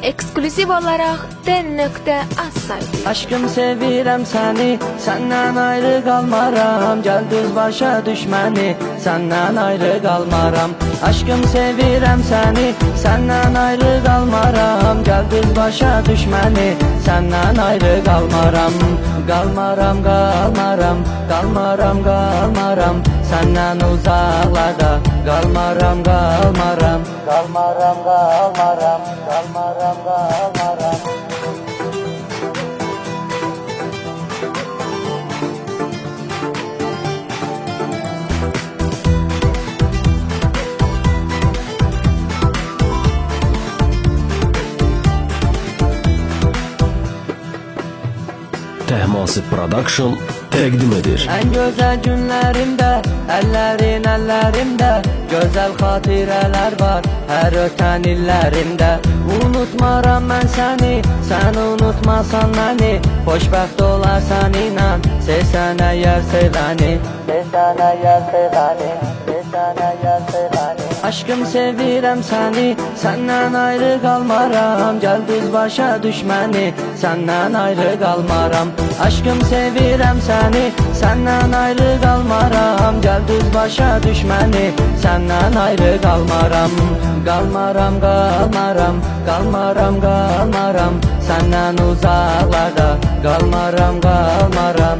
Ekskluziv olaraq den.az saytı. Aşkım sevirəm səni, səndən ayrı qalmaram. Gəl düz başa düşməni, səndən ayrı qalmaram. Aşkım sevirəm səni, səndən ayrı qalmaram. Gəl düz başa düşməni, səndən ayrı qalmaram. Qalmaram, qalmaram, qalmaram, qalmaram. Səndən uzaqlarda qalmaram, qalmaram. Qalmaram, qalmaram, qalmaram, qalmaram. Tehmasib Production təqdim edir. Ən gözəl günlərimdə, əllərimdə gözəl xatirələr var, hər ötən illərimdə. Unutmaram mən səni, sən unutmasan məni. Xoşbəxt olarsan inan, sevsən əgər sevəni. Sevsən əgər sevəni, sevsən əgər sevəni. Aşkım sevirəm səni, səndən ayrı qalmaram. Gəl düz başa düşməni, səndən ayrı qalmaram. Aşkım sevirəm səni, səndən ayrı qalmaram. Gəl düz başa düşməni, səndən ayrı qalmaram. Qalmaram, qalmaram, qalmaram, qalmaram. Səndən uzaqlarda qalmaram, qalmaram.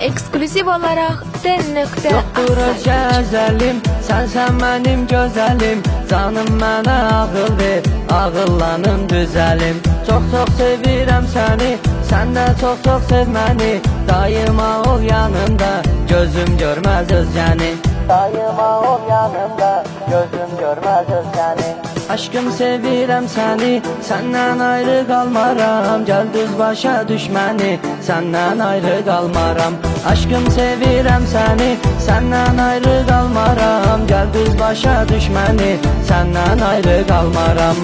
Ekskluziv olaraq den.az Yoxdur saytı. gözəlim, sənsən mənim gözəlim. Canım mənə ağıl ver, ağıllanım düzəlim. Çox sevirəm səni, sən də çox sev məni. Daima ol yanımda, gözüm görməz özgəni. Daima ol yanımda, gözüm görməz özgəni. Aşkım sevirəm səni, səndən ayrı qalmaram. Gəl düz başa düşməni, səndən ayrı qalmaram. Aşkım sevirəm səni, səndən ayrı qalmaram. Gəl düz başa düşməni, səndən ayrı qalmaram.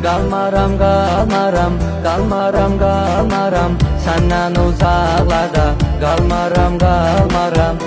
Qalmaram, qalmaram, qalmaram, qalmaram. Səndən uzaqlarda qalmaram, qalmaram.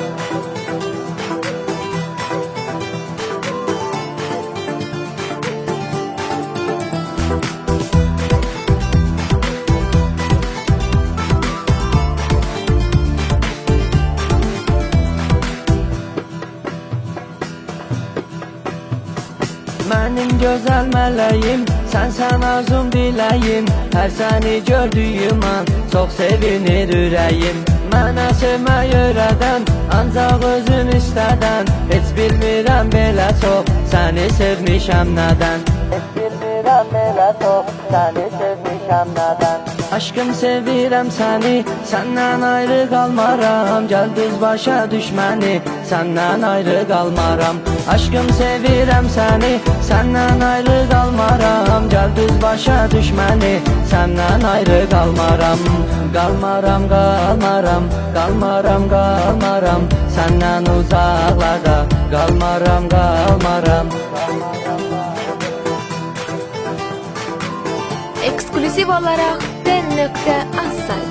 Mənim gözəl mələyim, sənsən arzum diləyim. Hər səni gördüyüm an, çox sevinir ürəyim. Mənə sevmək öyrədən, ancaq özün istədən. Heç bilmirəm belə çox, səni sevmişəm nədən. Heç bilmirəm belə çox, səni sevmişəm nədən. Aşkım sevirəm səni, səndən ayrı qalmaram. Gəl düz başa düşməni, səndən ayrı qalmaram. Aşkım sevirəm səni, səndən ayrı qalmaram. Gəl düz başa düşməni, səndən ayrı qalmaram. Qalmaram, qalmaram, qalmaram, qalmaram. Səndən uzaqlarda qalmaram, qalmaram. Ekskluziv olaraq den.az saytı.